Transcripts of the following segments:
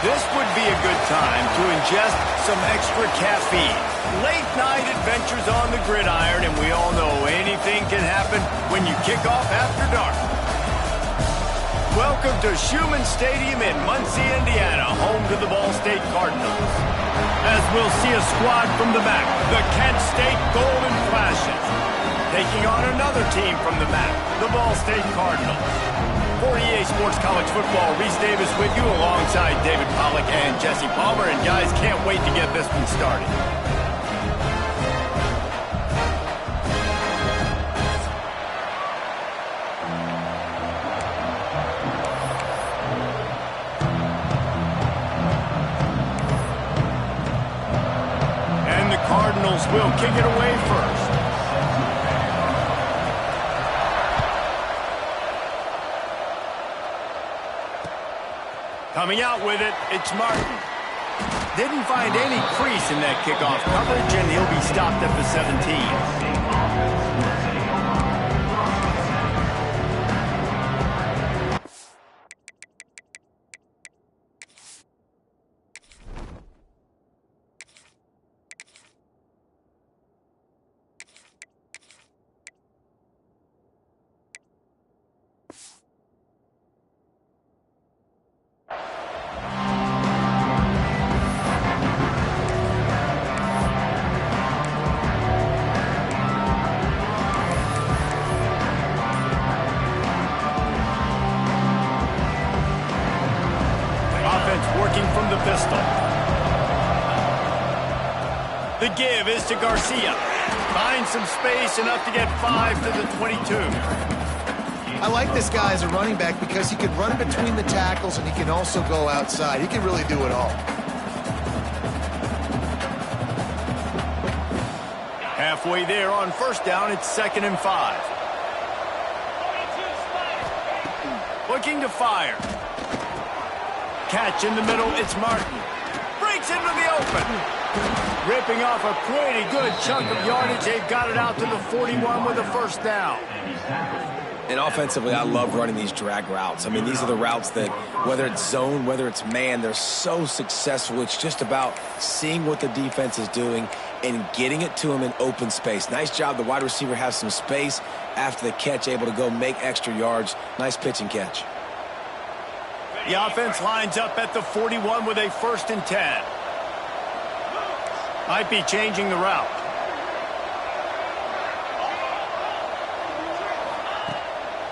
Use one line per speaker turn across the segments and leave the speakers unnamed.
This would be a good time to ingest some extra caffeine. Late night adventures on the gridiron, and we all know anything can happen when you kick off after dark. Welcome to Schumann Stadium in Muncie, Indiana, home to the Ball State Cardinals. As we'll see a squad from the back, the Kent State Golden Flashes. Taking on another team from the back, the Ball State Cardinals. For EA Sports College Football, Reese Davis with you alongside David Pollack and Jesse Palmer. And guys, can't wait to get this one started. And the Cardinals will kick it away first. Coming out with it, it's Martin. Didn't find any crease in that kickoff coverage, and he'll be stopped at the 17. Working from the pistol. The give is to Garcia. Finds some space, enough to get 5 to the 22.
I like this guy as a running back because he can run between the tackles and he can also go outside. He can really do it all.
Halfway there on first down, it's 2nd and 5. Looking to fire. Catch in the middle, it's Martin. Breaks into the open. Ripping off a pretty good chunk of yardage. They've got it out to the 41 with a first down.
And offensively, I love running these drag routes. I mean, these are the routes that, whether it's zone, whether it's man, they're so successful. It's just about seeing what the defense is doing and getting it to them in open space. Nice job. The wide receiver has some space after the catch, able to go make extra yards. Nice pitch and catch.
The offense lines up at the 41 with a 1st and 10. Might be changing the route.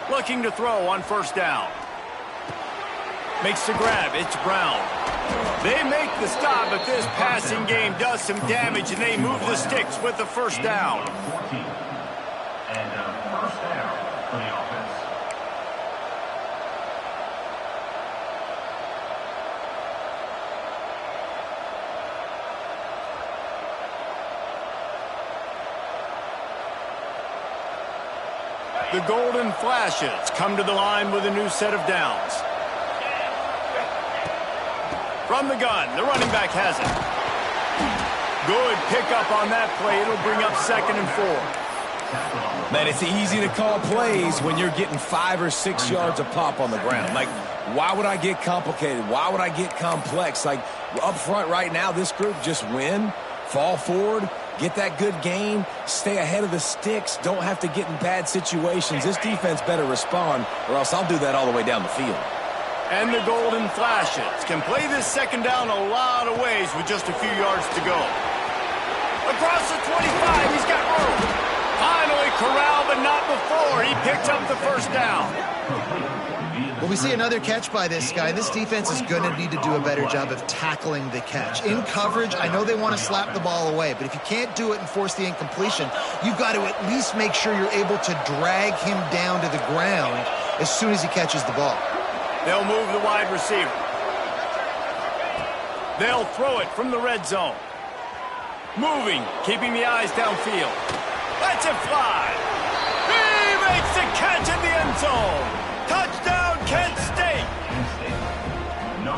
Looking to throw on first down. Makes the grab. It's Brown. They make the stop, but this passing game does some damage, and they move the sticks with the first down.
And first down for the offense.
The Golden Flashes come to the line with a new set of downs. From the gun, the running back has it. Good pickup on that play. It'll bring up 2nd and 4.
Man, it's easy to call plays when you're getting 5 or 6 yards of pop on the ground. Like, why would I get complicated? Why would I get complex? Like, up front right now, this group just win, fall forward, get that good gain, stay ahead of the sticks, don't have to get in bad situations. This defense better respond, or else I'll do that all the way down the field.
And the Golden Flashes can play this 2nd down a lot of ways with just a few yards to go. Across the 25, he's got room. Finally corralled, but not before. He picked up the first down.
Well, we see another catch by this guy. This defense is going to need to do a better job of tackling the catch. In coverage, I know they want to slap the ball away, but if you can't do it and force the incompletion, you've got to at least make sure you're able to drag him down to the ground as soon as he catches the ball.
They'll move the wide receiver. They'll throw it from the red zone. Moving, keeping the eyes downfield. Lets it fly. He makes the catch in the end zone. Touchdown, Kent State.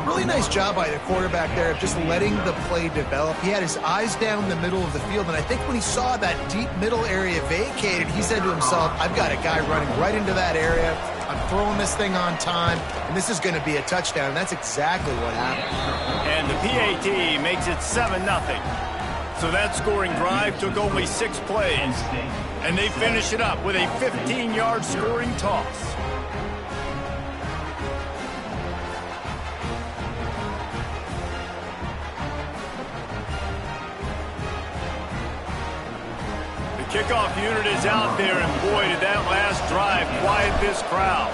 Really nice job by the quarterback there of just letting the play develop. He had his eyes down the middle of the field, and I think when he saw that deep middle area vacated, he said to himself, I've got a guy running right into that area. I'm throwing this thing on time, and this is going to be a touchdown, and that's exactly what happened.
And the PAT makes it 7-0. So that scoring drive took only 6 plays. And they finish it up with a 15-yard scoring toss. The kickoff unit is out there, and boy, did that last drive quiet this crowd.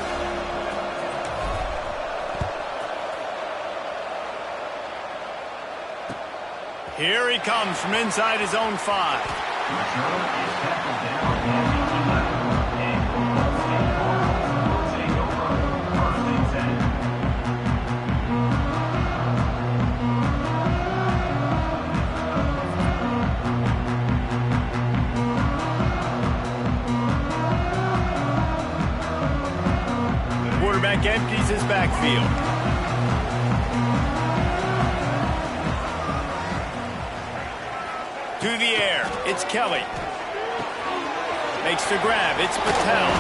Here he comes from inside his own 5. Quarterback empties his backfield. To the air, it's Kelly. Makes the grab, it's Patel.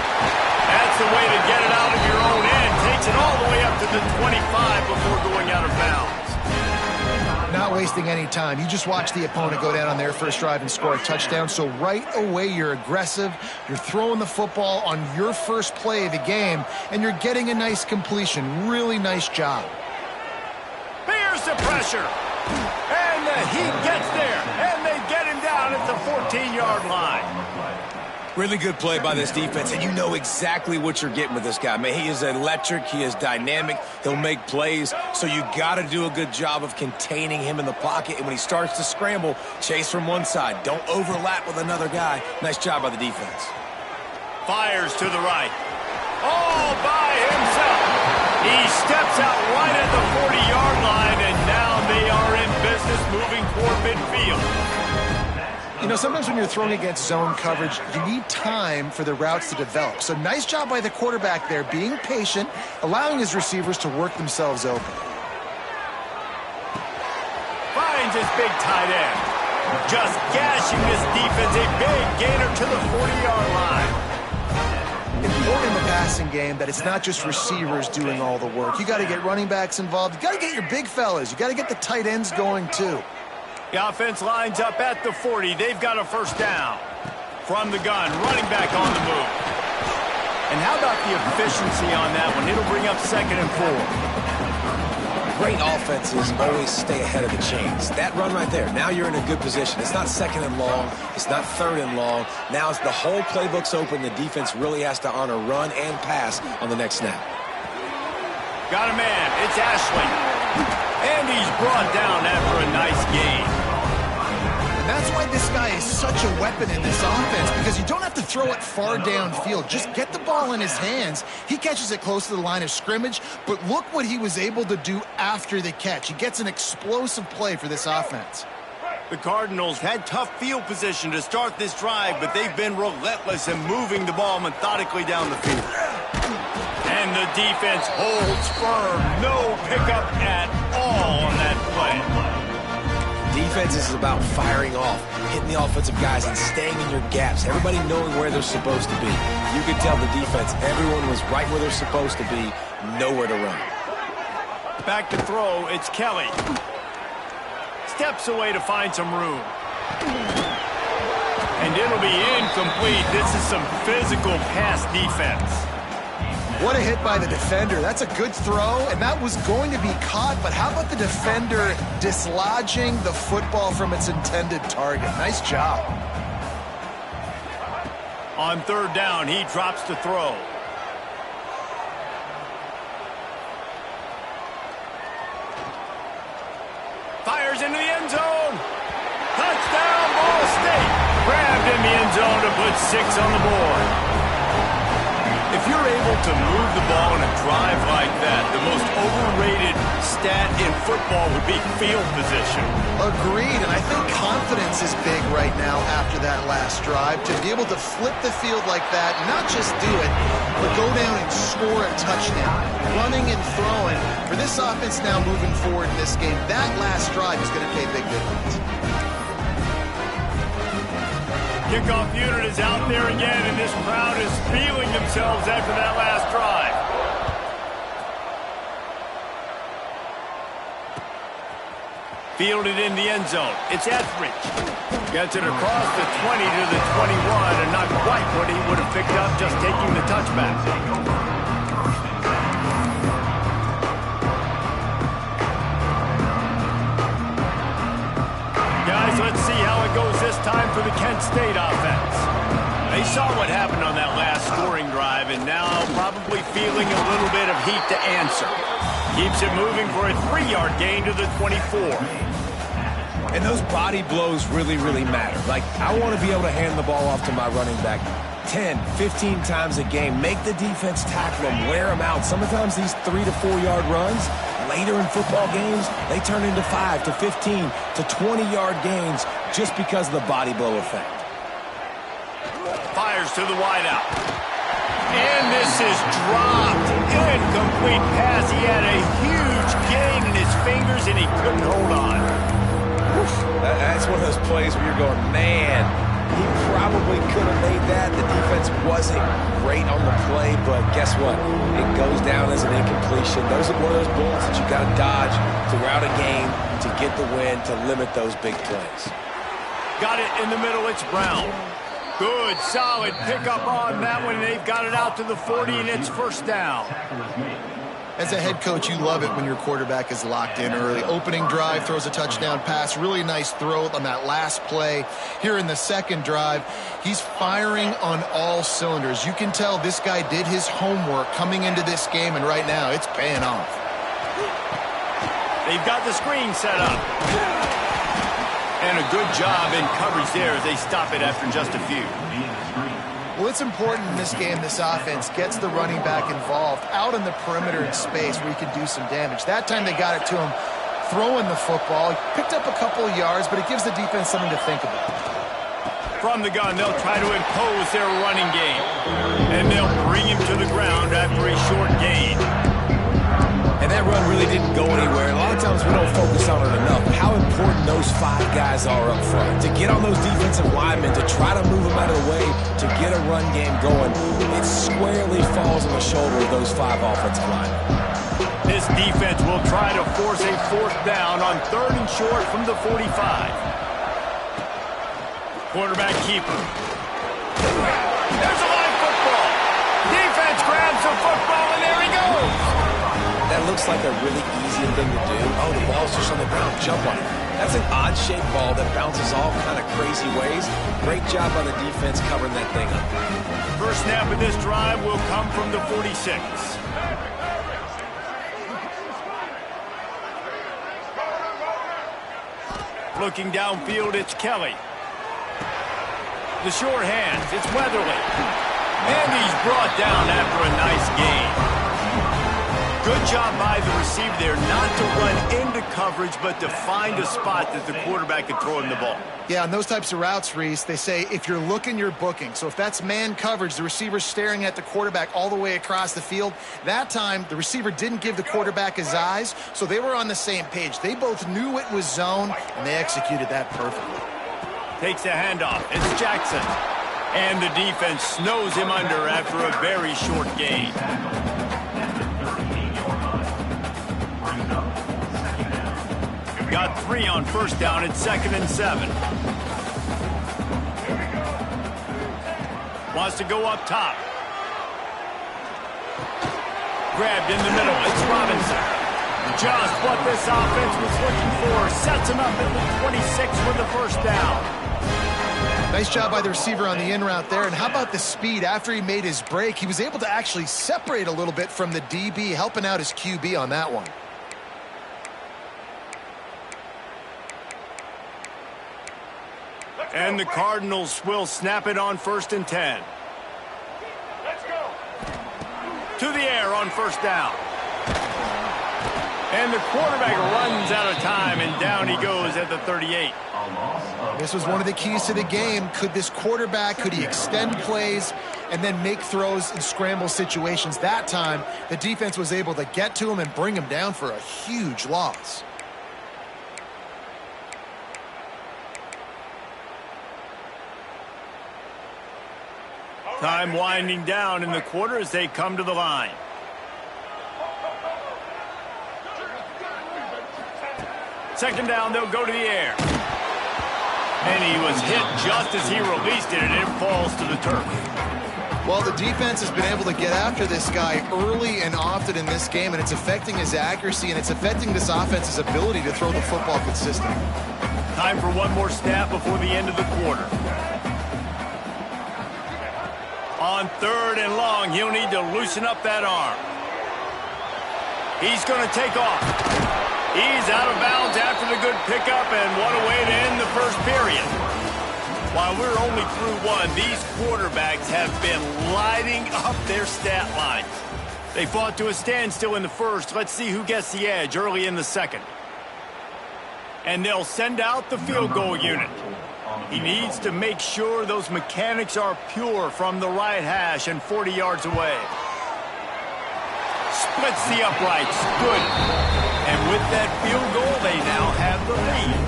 That's the way to get it out of your own end. Takes it all the way up to the 25 before going out of bounds.
Not wasting any time. You just watch the opponent go down on their first drive and score a touchdown. So right away, you're aggressive. You're throwing the football on your first play of the game, and you're getting a nice completion. Really nice job.
Here's the pressure. And the heat gets there. And they get him down at the 14-yard line.
Really good play by this defense, and you know exactly what you're getting with this guy. Man, he is electric. He is dynamic. He'll make plays, so you got to do a good job of containing him in the pocket. And when he starts to scramble, chase from one side. Don't overlap with another guy. Nice job by the defense.
Fires to the right. All by himself. He steps out right at the 40-yard line, and now they are in business moving toward midfield.
You know, sometimes when you're throwing against zone coverage, you need time for the routes to develop. So nice job by the quarterback there, being patient, allowing his receivers to work themselves open.
Finds his big tight end. Just gashing this defense, a big gainer to the 40-yard line.
Important in the passing game that it's not just receivers doing all the work. You got to get running backs involved. You got to get your big fellas. You got to get the tight ends going too.
The offense lines up at the 40. They've got a first down. From the gun, running back on the move. And how about the efficiency on that one? It'll bring up 2nd and 4.
Great offenses always stay ahead of the chains. That run right there, now you're in a good position. It's not 2nd and long. It's not 3rd and long. Now it's the whole playbook's open. The defense really has to honor run and pass on the next snap.
Got a man. It's Ashley. And he's brought down after a nice gain.
And that's why this guy is such a weapon in this offense, because you don't have to throw it far downfield. Just get the ball in his hands. He catches it close to the line of scrimmage, but look what he was able to do after the catch. He gets an explosive play for this offense.
The Cardinals had tough field position to start this drive, but they've been relentless in moving the ball methodically down the field. And the defense holds firm. No pickup at all on that play.
Defense is about firing off, hitting the offensive guys and staying in your gaps. Everybody knowing where they're supposed to be. You could tell the defense, everyone was right where they're supposed to be, nowhere to run.
Back to throw, it's Kelly. Steps away to find some room. And it'll be incomplete. This is some physical pass defense.
What a hit by the defender. That's a good throw, and that was going to be caught, but how about the defender dislodging the football from its intended target? Nice job.
On 3rd down, he drops to throw. Fires into the end zone. Touchdown, Ball State. Grabbed in the end zone to put 6 on the board. If you're able to move the ball in a drive like that, the most overrated stat in football would be field position.
Agreed, and I think confidence is big right now after that last drive. To be able to flip the field like that, not just do it, but go down and score a touchdown. Running and throwing. For this offense now moving forward in this game, that last drive is going to pay big dividends.
Kickoff unit is out there again, and this crowd is feeling themselves after that last drive. Fielded in the end zone. It's Etheridge. Gets it across the 20 to the 21, and not quite what he would have picked up just taking the touchback. Guys, let's see how it goes this time for the Kent State offense. They saw what happened on that last scoring drive, and now probably feeling a little bit of heat to answer. Keeps it moving for a 3-yard gain to the 24.
And those body blows really, really matter. Like, I want to be able to hand the ball off to my running back 10, 15 times a game. Make the defense tackle them, wear them out. Sometimes these 3 to 4 yard runs, later in football games, they turn into 5 to 15 to 20-yard gains just because of the body blow effect.
Fires to the wideout. And this is dropped. Incomplete pass. He had a huge gain in his fingers, and he couldn't hold on.
That's one of those plays where you're going, man, he probably could have made that. The defense wasn't great on the play, but guess what? It goes down as an incompletion. Those are one of those bullets that you got to dodge throughout a game to get the win, to limit those big plays.
Got it in the middle. It's Brown. Good, solid pickup on that one. They've got it out to the 40, and it's first down.
As a head coach, you love it when your quarterback is locked in early. Opening drive, throws a touchdown pass. Really nice throw on that last play. Here in the second drive, he's firing on all cylinders. You can tell this guy did his homework coming into this game, and right now it's paying off.
They've got the screen set up. And a good job in coverage there as they stop it after just a few.
Well, it's important in this game, this offense gets the running back involved out in the perimeter in space where he can do some damage. That time they got it to him throwing the football. He picked up a couple of yards, but it gives the defense something to think about.
From the gun, they'll try to impose their running game. And they'll bring him to the ground after a short gain.
And that run really didn't go anywhere. A lot of times we don't focus on it enough. How important those 5 guys are up front. To get on those defensive linemen, to try to move them out of the way, to get a run game going, it squarely falls on the shoulder of those 5 offensive linemen.
This defense will try to force a 4th down on 3rd and short from the 45. Quarterback keeper. There's a live football. Defense grabs the football, and there he goes.
That looks like a really easy thing to do. Oh, the ball's just on the ground. Jump on it. That's an odd-shaped ball that bounces all kind of crazy ways. Great job by the defense covering that thing up.
First snap of this drive will come from the 46. Looking downfield, it's Kelly. The short hands, it's Weatherly. And he's brought down after a nice gain. Good job by the receiver there not to run into coverage, but to find a spot that the quarterback can throw him the ball.
Yeah, on those types of routes, Reese, they say if you're looking, you're booking. So if that's man coverage, the receiver's staring at the quarterback all the way across the field. That time, the receiver didn't give the quarterback his eyes, so they were on the same page. They both knew it was zone, and they executed that perfectly.
Takes a handoff. It's Jackson. And the defense snows him under after a very short gain. Got 3 on first down. It's 2nd and 7. Wants to go up top. Grabbed in the middle. It's Robinson. Just what this offense was looking for. Sets him up at the 26 for the first down.
Nice job by the receiver on the in route there. And how about the speed after he made his break? He was able to actually separate a little bit from the DB, helping out his QB on that one.
And the Cardinals will snap it on 1st and 10. Let's go. To the air on first down. And the quarterback runs out of time, and down he goes at the 38.
This was one of the keys to the game. Could this quarterback, could he extend plays and then make throws in scramble situations? That time, the defense was able to get to him and bring him down for a huge loss.
Time winding down in the quarter as they come to the line. Second down, they'll go to the air. And he was hit just as he released it, and it falls to the turf.
Well, the defense has been able to get after this guy early and often in this game, and it's affecting his accuracy, and it's affecting this offense's ability to throw the football consistently.
Time for one more snap before the end of the quarter. On third and long, he'll need to loosen up that arm. He's going to take off. He's out of bounds after the good pickup, and what a way to end the first period. While we're only through one, these quarterbacks have been lighting up their stat lines. They fought to a standstill in the first. Let's see who gets the edge early in the second. And they'll send out the field goal unit. He needs to make sure those mechanics are pure from the right hash and 40 yards away. Splits the uprights. Good. And with that field goal, they now have the lead.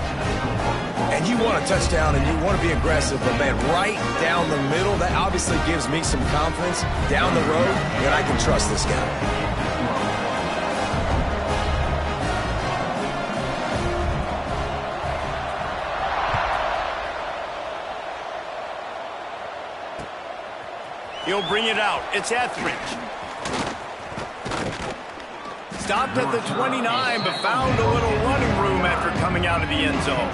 And you want a touchdown and you want to be aggressive, but man, right down the middle, that obviously gives me some confidence down the road that I can trust this guy.
He'll bring it out. It's Etheridge. Stopped at the 29, but found a little running room after coming out of the end zone.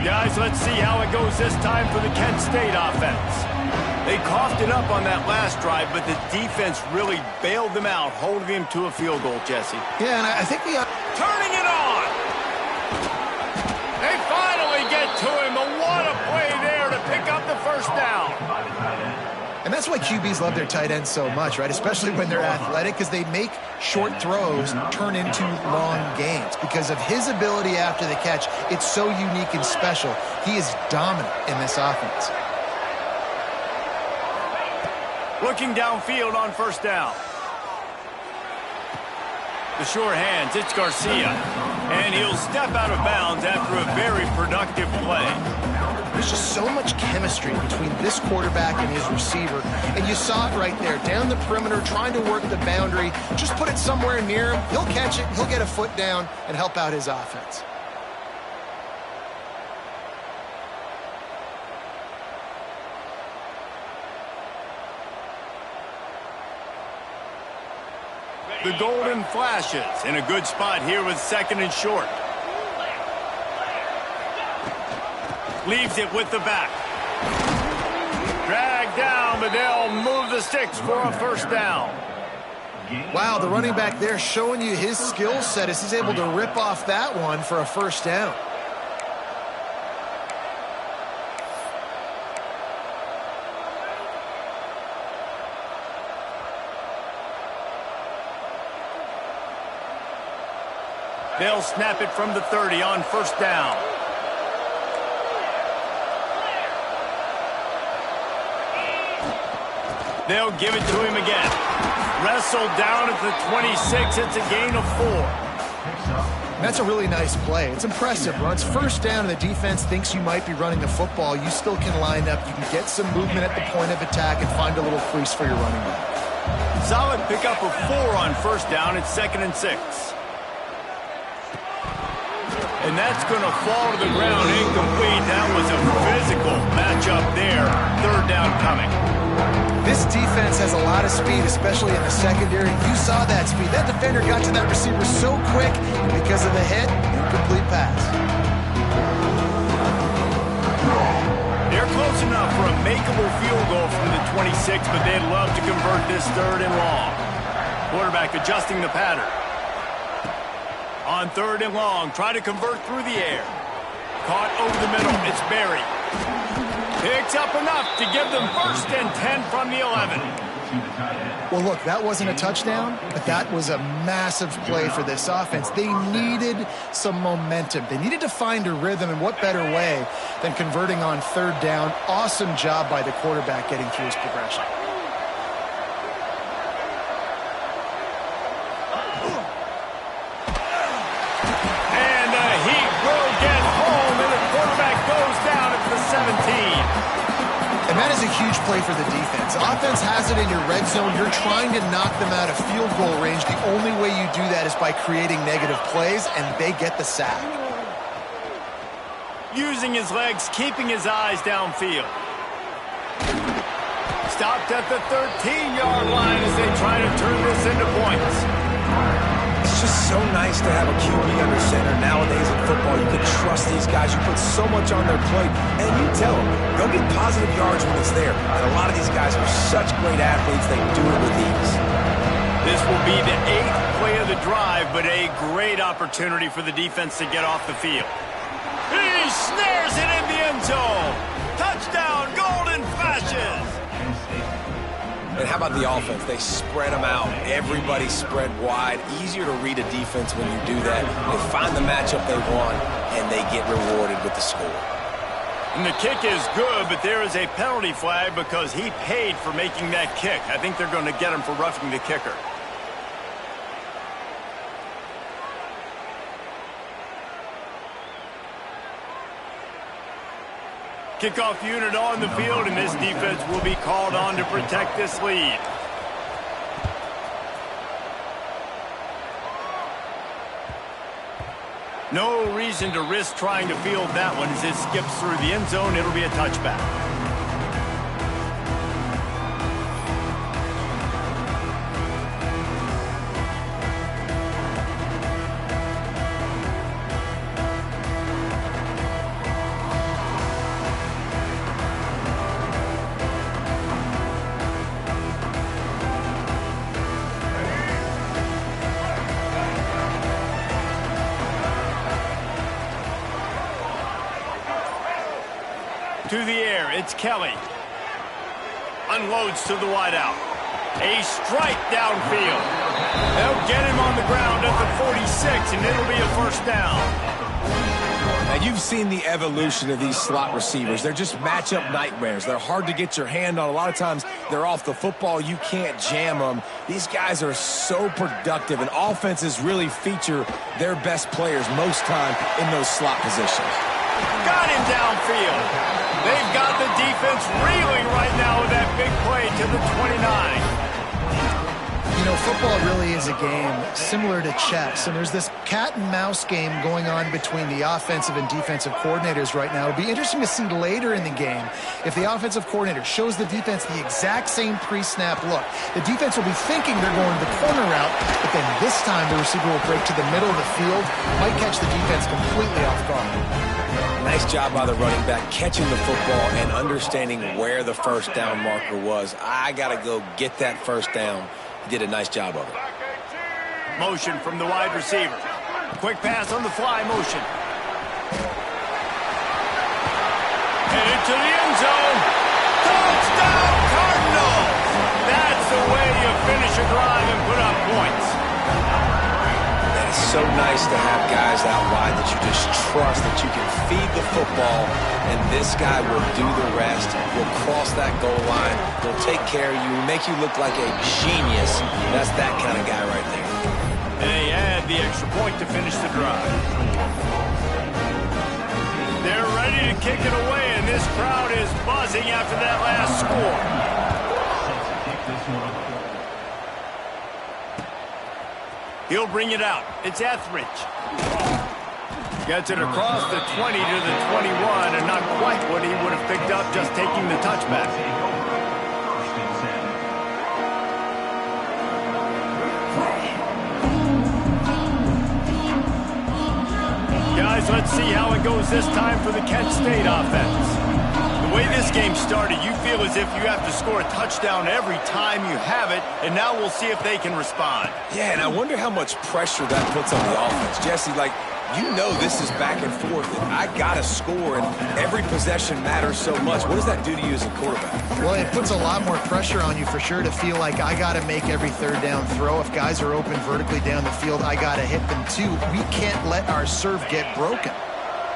Guys, let's see how it goes this time for the Kent State offense. They coughed it up on that last drive, but the defense really bailed them out, holding them to a field goal, Jesse.
Yeah, and I think
turning it on! They finally get to him, but what a play there to pick up the first down.
And that's why QBs love their tight ends so much, right? Especially when they're athletic, because they make short throws turn into long gains. Because of his ability after the catch, it's so unique and special. He is dominant in this offense.
Looking downfield on first down. The sure hands, it's Garcia. And he'll step out of bounds after a very productive play.
There's just so much chemistry between this quarterback and his receiver. And you saw it right there, down the perimeter, trying to work the boundary. Just put it somewhere near him. He'll catch it, he'll get a foot down, and help out his offense.
The golden flashes in a good spot here with second and short. Leaves it with the back. Dragged down, but they'll move the sticks for a first down.
Wow, the running back there showing you his skill set as he's able to rip off that one for a first down.
They'll snap it from the 30 on first down. They'll give it to him again. Wrestled down at the 26. It's a gain of 4.
That's a really nice play. It's impressive. Runs first down and the defense thinks you might be running the football. You still can line up. You can get some movement at the point of attack and find a little crease for your running back.
Solid pickup of 4 on first down. It's 2nd and 6. And that's going to fall to the ground incomplete. That was a physical matchup there. Third down coming.
This defense has a lot of speed, especially in the secondary. You saw that speed. That defender got to that receiver so quick, and because of the hit, incomplete pass.
They're close enough for a makeable field goal from the 26, but they'd love to convert this third and long. Quarterback adjusting the pattern. On third and long, try to convert through the air. Caught over the middle, it's Berry. Picks up enough to give them 1st and 10 from the 11.
Well, look, that wasn't a touchdown, but that was a massive play for this offense. They needed some momentum. They needed to find a rhythm, and what better way than converting on third down. Awesome job by the quarterback getting through his progression. That is a huge play for the defense. Offense has it in your red zone. You're trying to knock them out of field goal range. The only way you do that is by creating negative plays, and they get the sack.
Using his legs, keeping his eyes downfield. Stopped at the 13-yard line as they try to turn this into points.
It's just so nice to have a QB under center. Nowadays in football, you can trust these guys. You put so much on their plate, and you tell them, go get positive yards when it's there. And a lot of these guys are such great athletes, they do it with ease.
This will be the 8th play of the drive, but a great opportunity for the defense to get off the field. He snares it in the end zone. Touchdown, Golden Flashes.
And how about the offense? They spread them out. Everybody spread wide. Easier to read a defense when you do that. They find the matchup they want, and they get rewarded with the score.
And the kick is good, but there is a penalty flag because he paid for making that kick. I think they're going to get him for roughing the kicker. Kickoff unit on the field, and this defense will be called on to protect this lead. No reason to risk trying to field that one as it skips through the end zone. It'll be a touchback. To the air, it's Kelly. Unloads to the wideout. A strike downfield. They'll get him on the ground at the 46, and it'll be a first down.
Now, you've seen the evolution of these slot receivers. They're just matchup nightmares. They're hard to get your hand on. A lot of times, they're off the football. You can't jam them. These guys are so productive, and offenses really feature their best players most time in those slot positions.
Got him downfield. They've got the defense reeling right now with that big play to the 29.
You know, football really is a game similar to chess, and there's this cat and mouse game going on between the offensive and defensive coordinators right now. It'll be interesting to see later in the game if the offensive coordinator shows the defense the exact same pre-snap look. The defense will be thinking they're going the corner route, but then this time the receiver will break to the middle of the field, might catch the defense completely off guard.
Nice job by the running back catching the football and understanding where the first down marker was. I got to go get that first down. He did a nice job of it.
Motion from the wide receiver. Quick pass on the fly motion. Headed to the end zone. Touchdown, Cardinals! That's the way you finish a drive and put up points.
It's so nice to have guys out wide that you just trust that you can feed the football, and this guy will do the rest. Will cross that goal line. Will take care of you, make you look like a genius. That's that kind of guy right there.
And they add the extra point to finish the drive. They're ready to kick it away, and this crowd is buzzing after that last score. He'll bring it out. It's Etheridge. Gets it across the 20 to the 21, and not quite what he would have picked up just taking the touchback. Guys, let's see how it goes this time for the Kent State offense. The way this game started, you feel as if you have to score a touchdown every time you have it, and now we'll see if they can respond.
Yeah, and I wonder how much pressure that puts on the offense. Jesse, like, you know this is back and forth, and I got to score, and every possession matters so much. What does that do to you as a quarterback?
Well, it puts a lot more pressure on you for sure to feel like I got to make every third down throw. If guys are open vertically down the field, I got to hit them too. We can't let our serve get broken.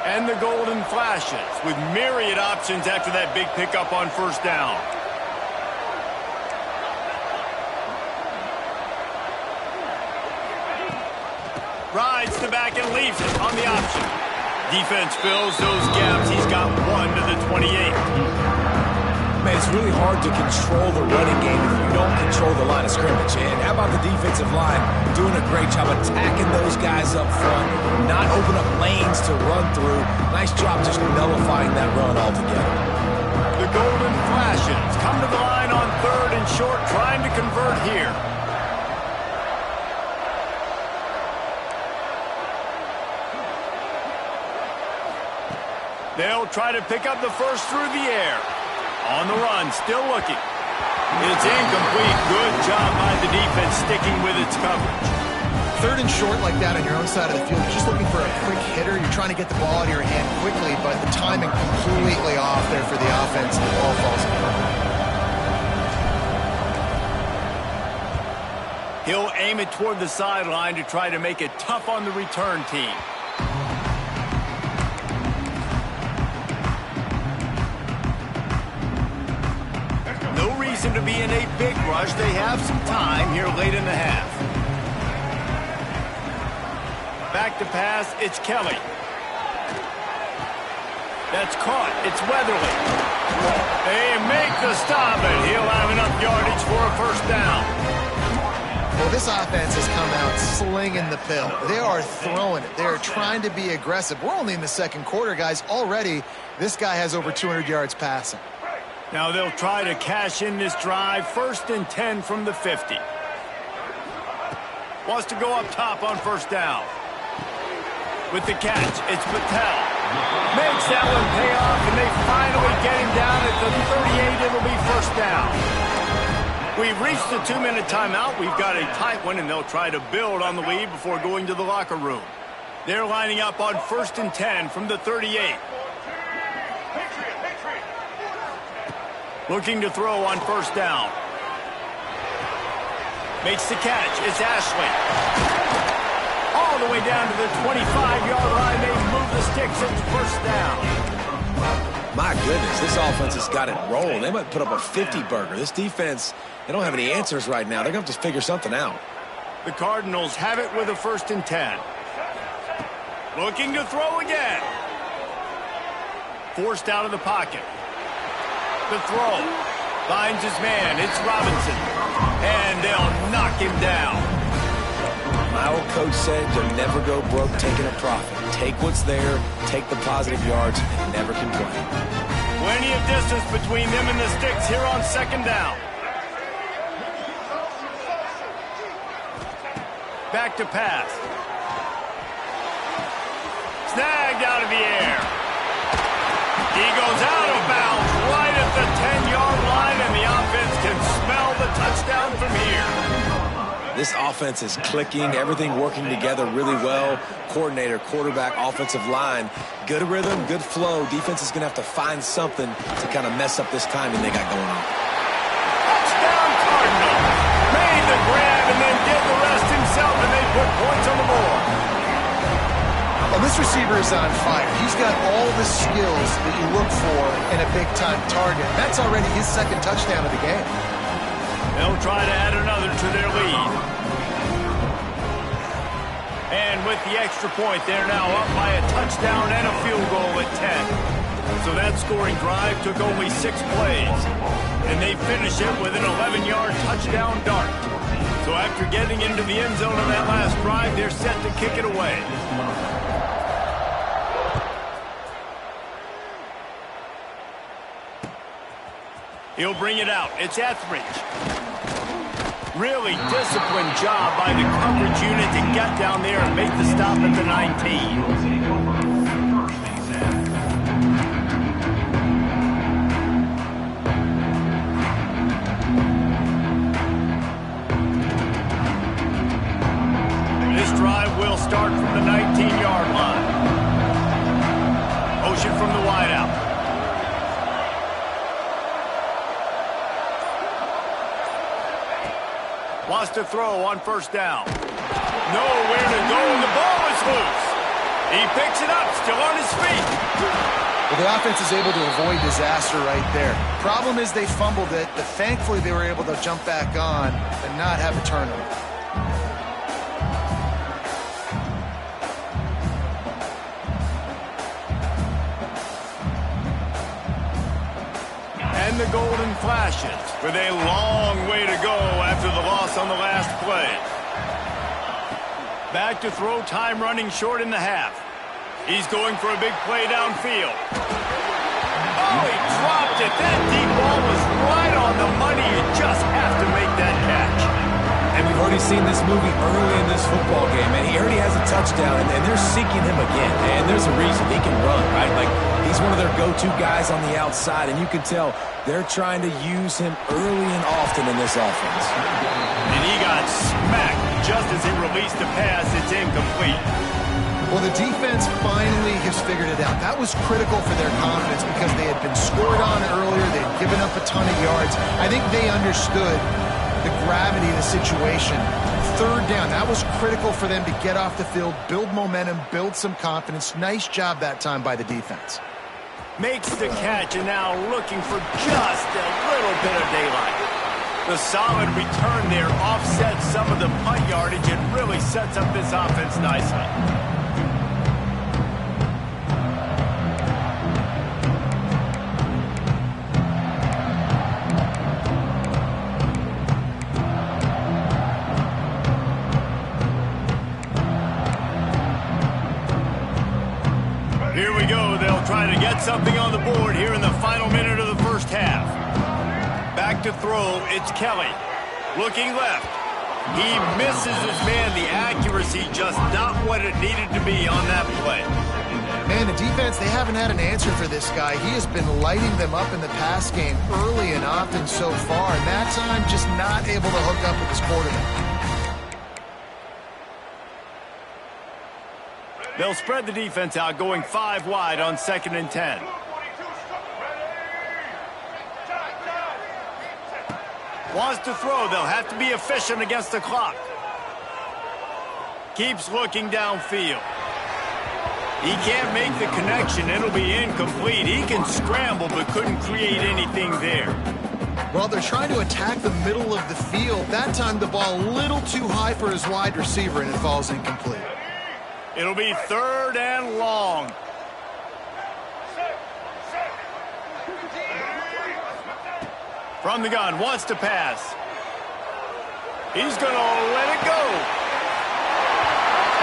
And the Golden Flashes with myriad options after that big pickup on first down. Rides the back and leaves it on the option. Defense fills those gaps. He's got one to the 28.
Man, it's really hard to control the running game if you don't control the line of scrimmage. And how about the defensive line doing a great job attacking those guys up front, not open up lanes to run through. Nice job just nullifying that run altogether.
The Golden Flashes come to the line on 3rd and short, trying to convert here. They'll try to pick up the first through the air. On the run, still looking. It's incomplete. Good job by the defense sticking with its coverage.
3rd and short like that on your own side of the field, you're just looking for a quick hitter. You're trying to get the ball out of your hand quickly, but the timing completely off there for the offense, and the ball falls apart.
He'll aim it toward the sideline to try to make it tough on the return team. To be in a big rush. They have some time here late in the half. Back to pass, it's Kelly. That's caught, it's Weatherly. They make the stop, and he'll have enough yardage for a first down.
Well, this offense has come out slinging the pill. They are throwing it. They are trying to be aggressive. We're only in the 2nd quarter, guys. Already, this guy has over 200 yards passing.
Now they'll try to cash in this drive. 1st and 10 from the 50. Wants to go up top on first down. With the catch, it's Patel. Makes that one pay off, and they finally get him down at the 38. It'll be first down. We've reached the 2-minute timeout. We've got a tight one, and they'll try to build on the lead before going to the locker room. They're lining up on 1st and 10 from the 38. Looking to throw on first down. Makes the catch. It's Ashley. All the way down to the 25-yard line. They move the sticks. It's first down.
My goodness, this offense has got it rolling. They might put up a 50-burger. This defense, they don't have any answers right now. They're going to have to figure something out.
The Cardinals have it with a 1st and 10. Looking to throw again. Forced out of the pocket. The throw. Finds his man. It's Robinson. And they'll knock him down.
My old coach said you'll never go broke taking a profit. Take what's there, take the positive yards, and never complain.
Plenty of distance between them and the sticks here on 2nd down. Back to pass. Snagged out of the air. He goes out of bounds right at the 10-yard line, and the offense can smell the touchdown from here.
This offense is clicking, everything working together really well. Coordinator, quarterback, offensive line, good rhythm, good flow. Defense is going to have to find something to kind of mess up this timing they got going on.
Touchdown Cardinals. Made the grab and then did the rest himself, and they put points on the board.
Well, this receiver is on fire. He's got all the skills that you look for in a big-time target. That's already his 2nd touchdown of the game.
They'll try to add another to their lead. And with the extra point, they're now up by a touchdown and a field goal at 10. So that scoring drive took only 6 plays. And they finish it with an 11-yard touchdown dart. So after getting into the end zone on that last drive, they're set to kick it away. He'll bring it out. It's Etheridge. Really disciplined job by the coverage unit to get down there and make the stop at the 19. This drive will start from the 19-yard line. Motion from the wideout. Wants to throw on first down. Nowhere to go, and the ball is loose. He picks it up, still on his feet.
Well, the offense is able to avoid disaster right there. Problem is they fumbled it, but thankfully they were able to jump back on and not have a turnover.
And in the Golden Flashes with a long way to go after the loss on the last play. Back to throw, time running short in the half. He's going for a big play downfield. Oh, he dropped it. That deep ball was right on the money. You just have to make that catch.
And we've already seen this movie early in this football game, and he already has a touchdown, and they're seeking him again. And there's a reason. He can run, right? Like, he's one of their go-to guys on the outside, and you can tell they're trying to use him early and often in this offense.
And he got smacked just as he released the pass. It's incomplete.
Well, the defense finally has figured it out. That was critical for their confidence because they had been scored on earlier. They had given up a ton of yards. I think they understood the gravity of the situation. Third down, that was critical for them to get off the field, build momentum, build some confidence. Nice job that time by the defense.
Makes the catch and now looking for just a little bit of daylight. The solid return there offsets some of the punt yardage and really sets up this offense nicely. Here we go. They'll try to get something on the board here in the final minute of the first half. Back to throw. It's Kelly. Looking left. He misses his man. The accuracy just not what it needed to be on that play.
Man, the defense, they haven't had an answer for this guy. He has been lighting them up in the pass game early and often so far. And that time, just not able to hook up with his quarterback.
They'll spread the defense out, going 5 wide on 2nd and 10. Wants to throw. They'll have to be efficient against the clock. Keeps looking downfield. He can't make the connection. It'll be incomplete. He can scramble, but couldn't create anything there.
Well, they're trying to attack the middle of the field. That time, the ball a little too high for his wide receiver, and it falls incomplete.
It'll be 3rd and long. From the gun, wants to pass. He's going to let it go.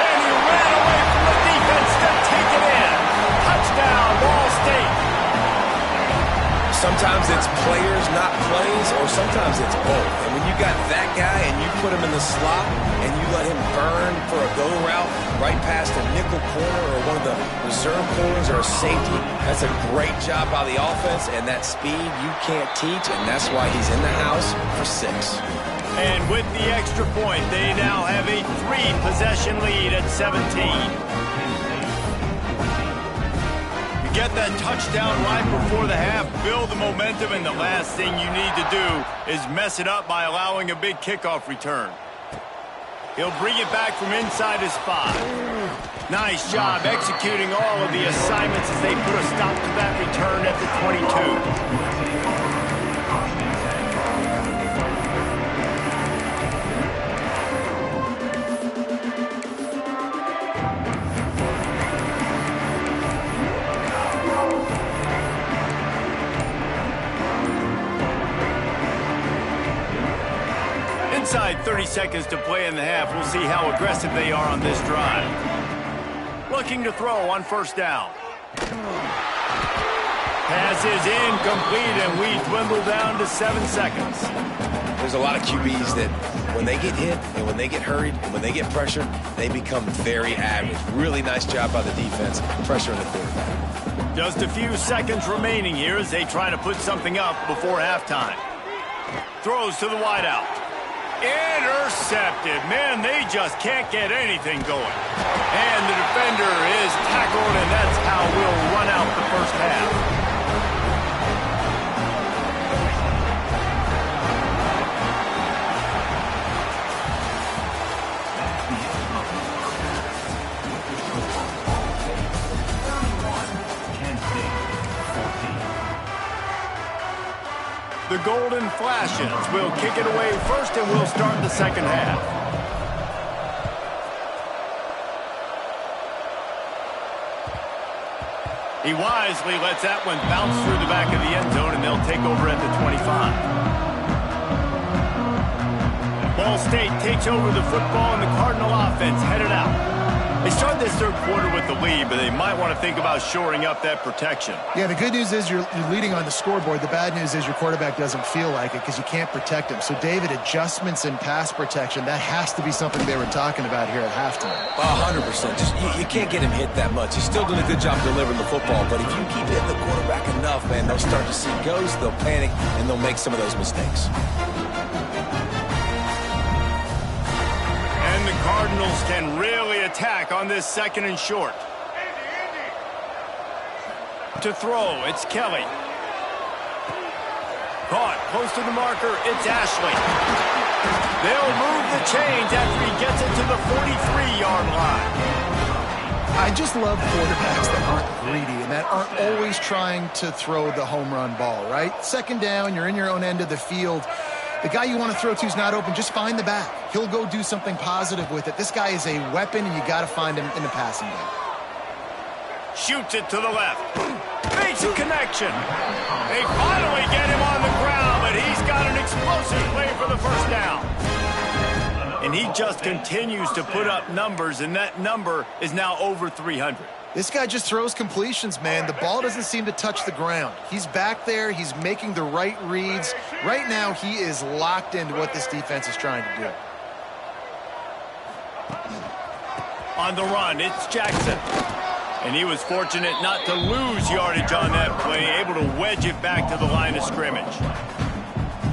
And he ran away from the defense to take it in. Touchdown, Ball State.
Sometimes it's players, not plays, or sometimes it's both. And when you got that guy and you put him in the slot and you let him burn for a go route right past a nickel corner or one of the reserve corners or a safety, that's a great job by the offense, and that speed you can't teach, and that's why he's in the house for 6.
And with the extra point, they now have a 3-possession lead at 17. Get that touchdown right before the half, build the momentum, and the last thing you need to do is mess it up by allowing a big kickoff return. He'll bring it back from inside his 5. Nice job executing all of the assignments as they put a stop to that return at the 22. Inside 30 seconds to play in the half. We'll see how aggressive they are on this drive. Looking to throw on 1st down. Pass is incomplete, and we dwindle down to 7 seconds.
There's a lot of QBs that when they get hit and when they get hurried and when they get pressured, they become very average. Really nice job by the defense, pressuring the quarterback.
Just a few seconds remaining here as they try to put something up before halftime. Throws to the wideout. Intercepted. Man, they just can't get anything going. And the defender is tackled, and that's how we'll run out the first half. The Golden Flashes will kick it away first, and we'll start the second half. He wisely lets that one bounce through the back of the end zone, and they'll take over at the 25. Ball State takes over the football, and the Cardinal offense headed out. They started this third quarter with the lead, but they might want to think about shoring up that protection.
Yeah, the good news is you're leading on the scoreboard. The bad news is your quarterback doesn't feel like it because you can't protect him. So, David, adjustments in pass protection, that has to be something they were talking about here at halftime.
100%. Just, you can't get him hit that much. He's still doing a good job delivering the football, but if you keep hitting the quarterback enough, man, they'll start to see ghosts, they'll panic, and they'll make some of those mistakes.
And the Cardinals can really attack on this second and short. To throw, it's Kelly. Caught, close to the marker, it's Ashley. They'll move the chains after he gets it to the 43-yard line.
I just love quarterbacks that aren't greedy and that aren't always trying to throw the home run ball, right? Second down, you're in your own end of the field. The guy you want to throw to is not open. Just find the back. He'll go do something positive with it. This guy is a weapon, and you got to find him in the passing game.
Shoots it to the left. Makes a connection. They finally get him on the ground, but he's got an explosive play for the first down. And he just continues to put up numbers, and that number is now over 300.
This guy just throws completions, man. The ball doesn't seem to touch the ground. He's back there. He's making the right reads. Right now, he is locked into what this defense is trying to do.
On the run, it's Jackson. And he was fortunate not to lose yardage on that play, able to wedge it back to the line of scrimmage.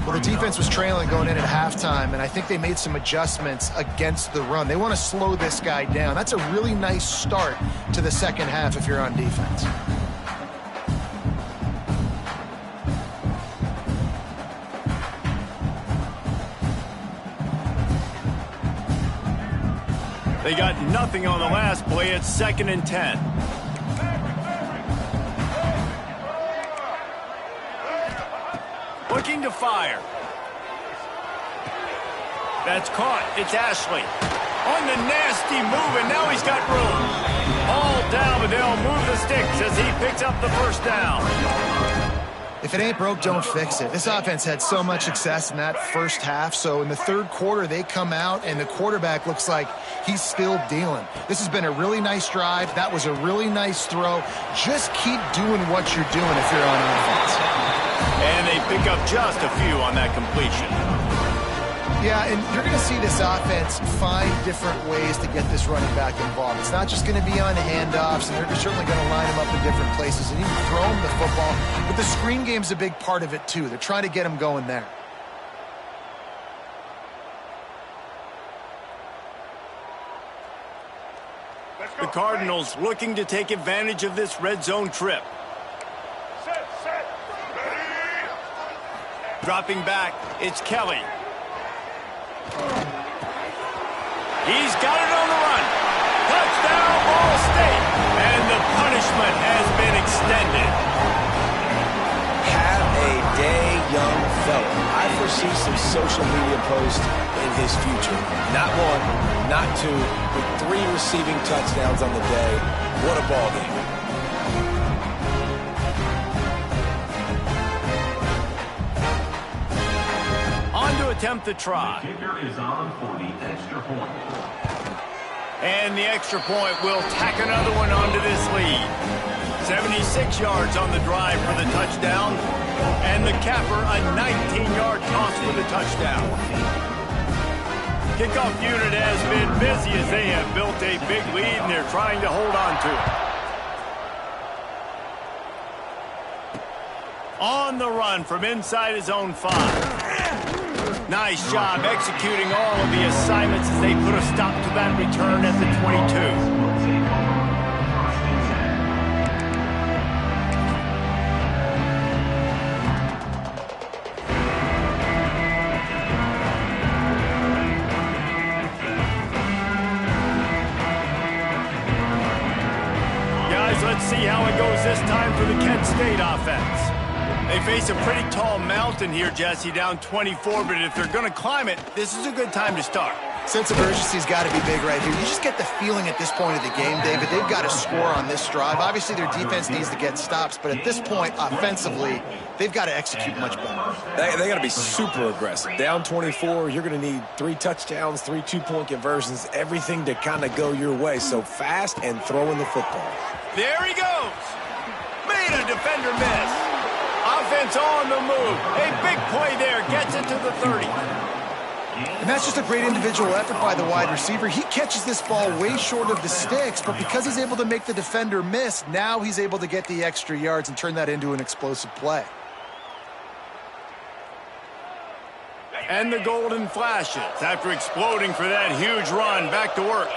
Well, the defense was trailing going in at halftime, and I think they made some adjustments against the run. They want to slow this guy down. That's a really nice start to the second half if you're on defense.
They got nothing on the last play. It's 2nd and 10. Looking to fire. That's caught. It's Ashley. On the nasty move, and now he's got room. All down, but they'll move the sticks as he picks up the first down.
If it ain't broke, don't fix it. This offense had so much success in that first half, so in the third quarter, they come out, and the quarterback looks like he's still dealing. This has been a really nice drive. That was a really nice throw. Just keep doing what you're doing if you're on offense.
And they pick up just a few on that completion.
Yeah, and you're going to see this offense find different ways to get this running back involved. It's not just going to be on handoffs, and they're certainly going to line him up in different places and even throw him the football. But the screen game's a big part of it, too. They're trying to get him going there.
The Cardinals looking to take advantage of this red zone trip. Dropping back, it's Kelly. He's got it on the run. Touchdown, Ball State. And the punishment has been extended.
Have a day, young fella. I foresee some social media posts in his future. Not one, not two, but 3 receiving touchdowns on the day. What a ball game.
To attempt the try.
The kicker is on for the extra point.
And the extra point will tack another one onto this lead. 76 yards on the drive for the touchdown. And the capper, a 19-yard toss for the touchdown. Kickoff unit has been busy as they have built a big lead, and they're trying to hold on to it. On the run from inside his own 5. Nice job executing all of the assignments as they put a stop to that return at the 22. Guys, let's see how it goes this time for the Kent State offense. They face a pretty tall mountain here, Jesse, down 24, but if they're going to climb it, this is a good time to start.
Sense of urgency's got to be big right here. You just get the feeling at this point of the game, David, they've got to score on this drive. Obviously, their defense needs to get stops, but at this point, offensively, they've got to execute much better.
They got to be super aggressive. Down 24, you're going to need 3 touchdowns, 3 two-point conversions, everything to kind of go your way. So fast and throwing the football.
There he goes. Made a defender miss. Offense on the move. A big play there. Gets it to the 30.
And that's just a great individual effort by the wide receiver. He catches this ball way short of the sticks, but because he's able to make the defender miss, now he's able to get the extra yards and turn that into an explosive play.
And the golden flashes after exploding for that huge run. Back to work.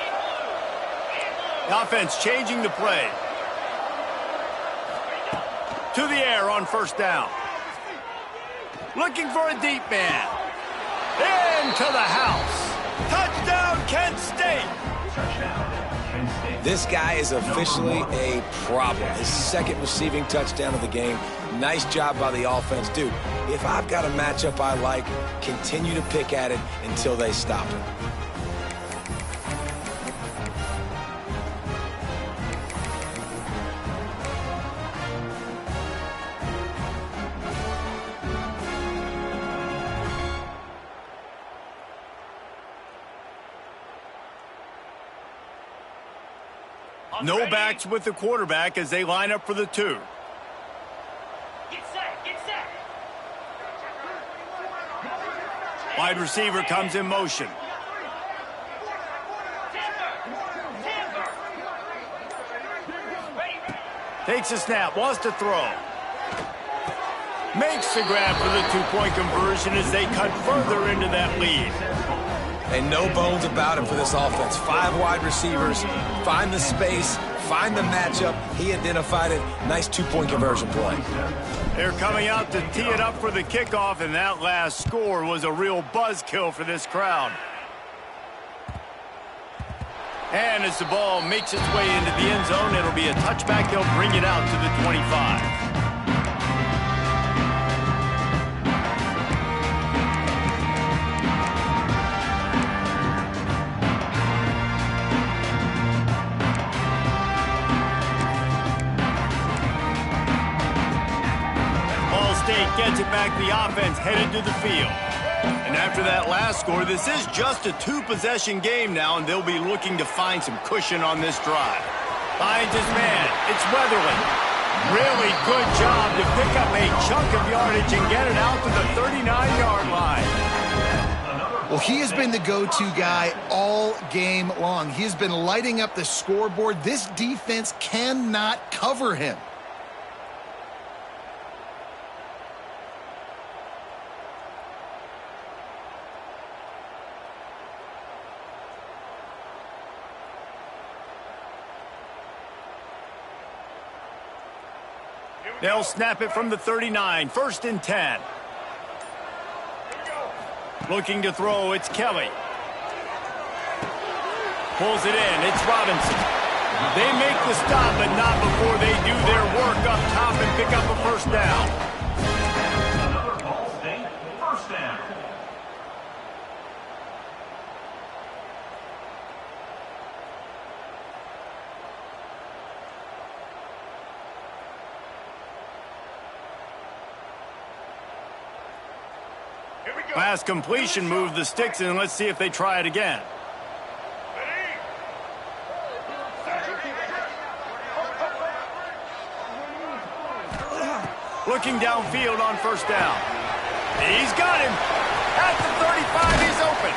The offense changing the play. To the air on first down. Looking for a deep man. Into the house. Touchdown, Kent State.
This guy is officially a problem. His second receiving touchdown of the game. Nice job by the offense. Dude, if I've got a matchup I like, continue to pick at it until they stop it.
No backs with the quarterback as they line up for the 2.
Get set, get set.
Wide receiver comes in motion. Takes a snap, wants to throw. Makes the grab for the 2-point conversion as they cut further into that lead.
And no bones about it for this offense. 5 wide receivers, find the space, find the matchup. He identified it. Nice 2-point conversion play.
They're coming out to tee it up for the kickoff, and that last score was a real buzzkill for this crowd. And as the ball makes its way into the end zone, it'll be a touchback. They'll bring it out to the 25. Gets it back, the offense headed to the field. And after that last score, this is just a 2-possession game now, and they'll be looking to find some cushion on this drive. Finds his man. It's Weatherly. Really good job to pick up a chunk of yardage and get it out to the 39-yard line.
Well, he has been the go-to guy all game long. He has been lighting up the scoreboard. This defense cannot cover him.
They'll snap it from the 39, 1st and 10. Looking to throw, it's Kelly. Pulls it in, it's Robinson. They make the stop, but not before they do their work up top and pick up a first down.
Another Ball State first down.
Pass completion, move the sticks, and let's see if they try it again. Looking downfield on first down. He's got him. At the 35, he's open.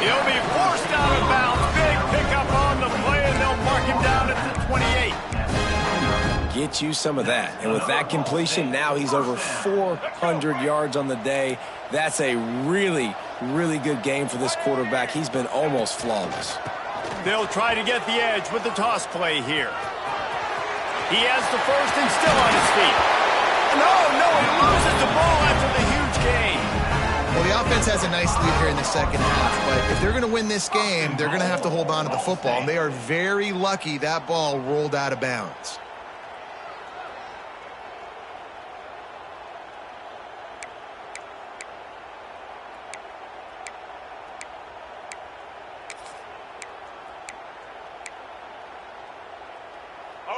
He'll be forced out of bounds. Big pickup on the play, and they'll mark him down at the 28.
Get you some of that. And with that completion, now he's over 400 yards on the day. That's a really, really good game for this quarterback. He's been almost flawless.
They'll try to get the edge with the toss play here. He has the first and still on his feet. No, he loses the ball after the huge gain.
Well, the offense has a nice lead here in the second half, but if they're going to win this game, they're going to have to hold on to the football. And they are very lucky that ball rolled out of bounds.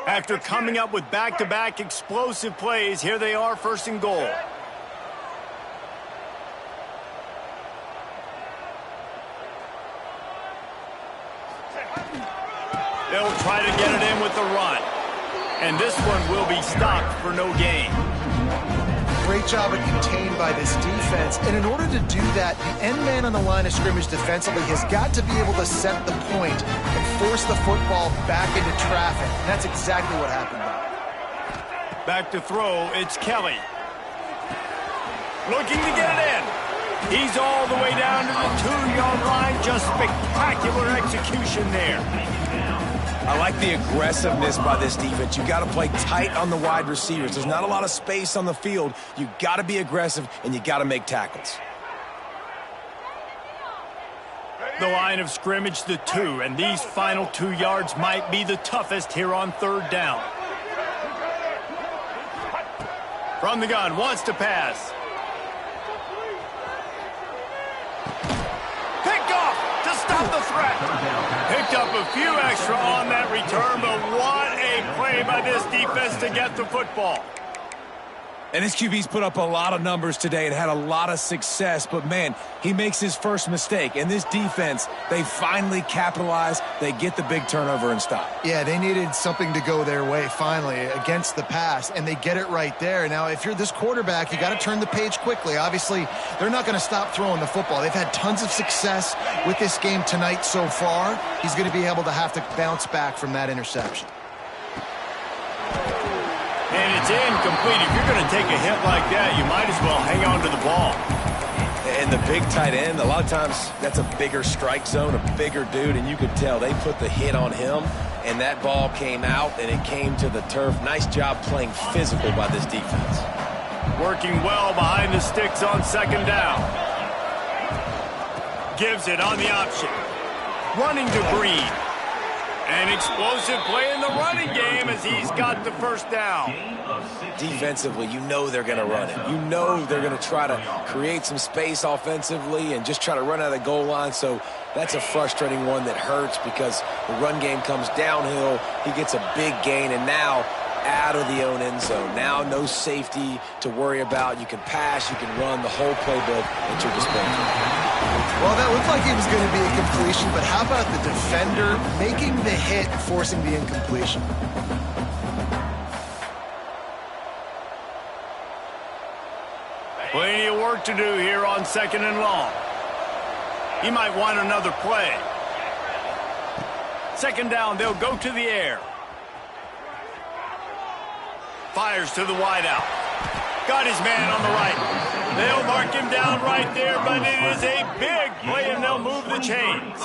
After coming up with back-to-back explosive plays, here they are, first and goal. They'll try to get it in with the run. And this one will be stopped for no gain.
Great job at contained by this defense. And in order to do that, the end man on the line of scrimmage defensively has got to be able to set the point and force the football back into traffic. And that's exactly what happened.
Back to throw, it's Kelly. Looking to get it in. He's all the way down to the 2-yard line. Just spectacular execution there.
I like the aggressiveness by this defense. You got to play tight on the wide receivers. There's not a lot of space on the field. You got to be aggressive, and you got to make tackles.
The line of scrimmage, the 2, and these final 2 yards might be the toughest here on third down. From the gun, wants to pass. Picked off to stop the threat. Picked up a few extra on that return, but what a play by this defense to get the football.
And his QB's put up a lot of numbers today and had a lot of success, but man, he makes his first mistake. And this defense, they finally capitalize. They get the big turnover and stop.
Yeah, they needed something to go their way finally against the pass, and they get it right there. Now, if you're this quarterback, you got to turn the page quickly. Obviously, they're not going to stop throwing the football. They've had tons of success with this game tonight so far. He's going to be able to have to bounce back from that interception.
And it's incomplete. If you're going to take a hit like that, you might as well hang on to the ball.
And the big tight end, a lot of times that's a bigger strike zone, a bigger dude, and you could tell they put the hit on him, and that ball came out, and it came to the turf. Nice job playing physical by this defense.
Working well behind the sticks on second down. Gives it on the option. Running to Breed. An explosive play in the running game as he's got the first down.
Defensively, you know they're going to run it. You know they're going to try to create some space offensively and just try to run out of the goal line. So that's a frustrating one that hurts because the run game comes downhill. He gets a big gain, and now out of the own end zone. Now no safety to worry about. You can pass, you can run the whole playbook at your disposal.
Well, that looked like it was going to be a completion, but how about the defender making the hit and forcing the incompletion?
Plenty of work to do here on second and long. He might want another play. Second down, they'll go to the air. Fires to the wideout. Got his man on the right. They'll mark him down right there, but it is a big play, and they'll move the chains.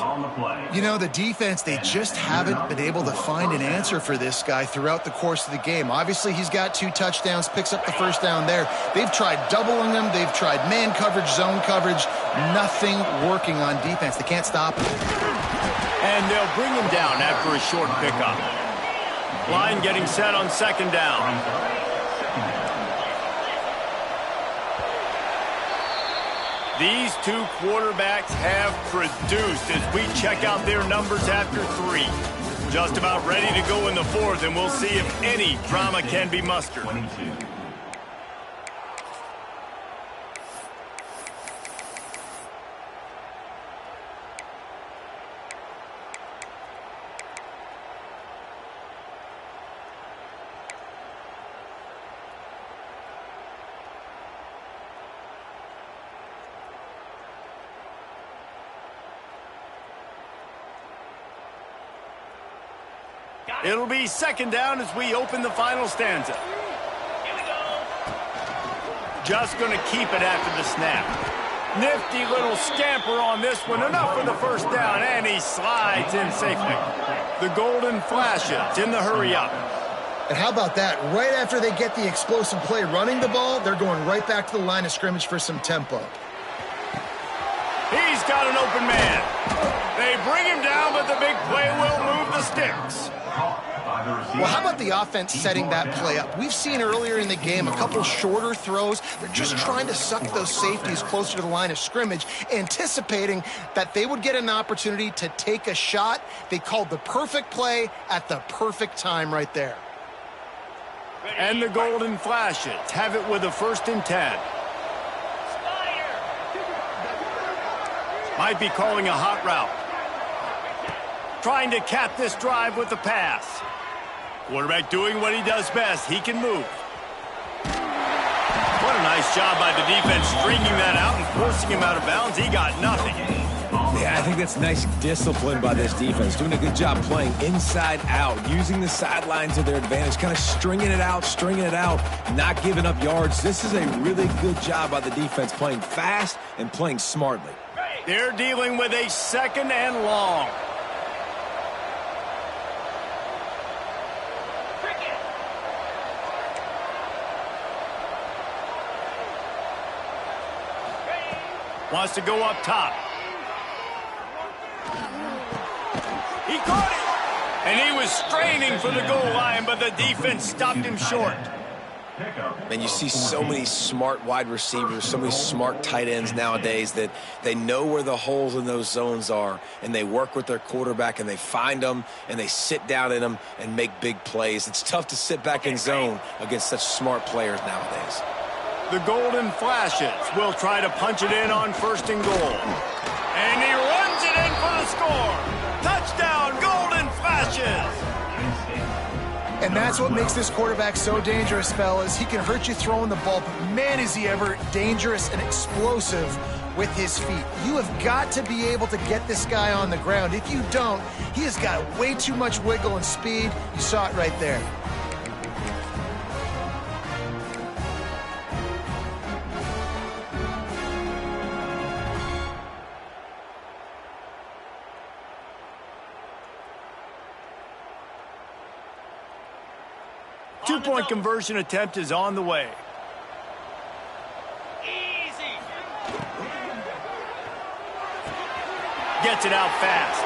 You know, the defense, they just haven't been able to find an answer for this guy throughout the course of the game. Obviously, he's got 2 touchdowns, picks up the first down there. They've tried doubling him. They've tried man coverage, zone coverage. Nothing working on defense. They can't stop him.
And they'll bring him down after a short pickup. Line getting set on second down. These 2 quarterbacks have produced as we check out their numbers after 3. Just about ready to go in the 4th, and we'll see if any drama can be mustered. It'll be second down as we open the final stanza.
Here we go.
Just going to keep it after the snap. Nifty little scamper on this one. Enough for the first down, and he slides in safely. The golden flashes in the hurry-up.
And how about that? Right after they get the explosive play running the ball, they're going right back to the line of scrimmage for some tempo.
He's got an open man. They bring him down, but the big play will move the sticks.
Well, how about the offense setting that play up? We've seen earlier in the game a couple shorter throws. They're just trying to suck those safeties closer to the line of scrimmage, anticipating that they would get an opportunity to take a shot. They called the perfect play at the perfect time right there.
And the Golden Flashes have it with a 1st and 10. Might be calling a hot route. Trying to cap this drive with the pass. Quarterback doing what he does best. He can move. What a nice job by the defense stringing that out and forcing him out of bounds. He got nothing.
Yeah, I think that's nice discipline by this defense. Doing a good job playing inside out, using the sidelines to their advantage, kind of stringing it out, not giving up yards. This is a really good job by the defense, playing fast and playing smartly.
They're dealing with a 2nd and long. Wants to go up top. He caught it! And he was straining for the goal line, but the defense stopped him short.
And you see so many smart wide receivers, so many smart tight ends nowadays that they know where the holes in those zones are, and they work with their quarterback, and they find them, and they sit down in them and make big plays. It's tough to sit back in zone against such smart players nowadays.
The Golden Flashes will try to punch it in on 1st and goal. And he runs it in for the score. Touchdown, Golden Flashes!
And that's what makes this quarterback so dangerous, fellas. He can hurt you throwing the ball, but man, is he ever dangerous and explosive with his feet. You have got to be able to get this guy on the ground. If you don't, he has got way too much wiggle and speed. You saw it right there.
Two-point conversion attempt is on the way.
Easy.
Gets it out fast.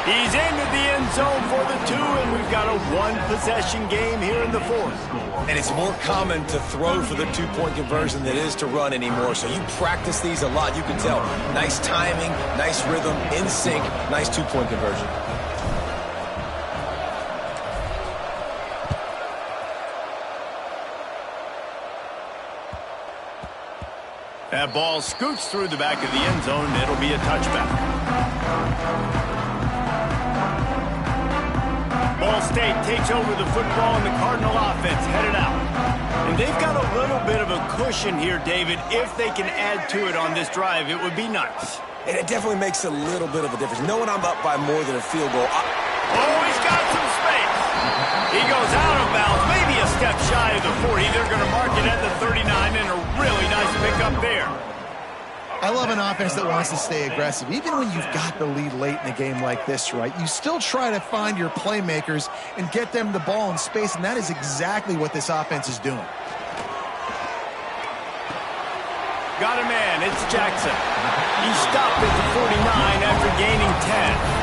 He's into the end zone for the 2, and we've got a 1-possession game here in the 4th.
And it's more common to throw for the 2-point conversion than it is to run anymore. So you practice these a lot. You can tell. Nice timing, nice rhythm, in sync, nice 2-point conversion.
That ball scoots through the back of the end zone, and it'll be a touchback. Ball State takes over the football, and the Cardinal offense headed out. And they've got a little bit of a cushion here, David. If they can add to it on this drive, it would be nice.
And it definitely makes a little bit of a difference. Knowing I'm up by more than a field goal.
Oh, he's got some space. He goes out of bounds, maybe a step shy of the 40. They're going to mark it at the 39, and a really nice pickup there.
I love an offense that wants to stay aggressive. Even when you've got the lead late in a game like this, right, you still try to find your playmakers and get them the ball in space, and that is exactly what this offense is doing.
Got a man, it's Jackson. He stopped at the 49 after gaining 10.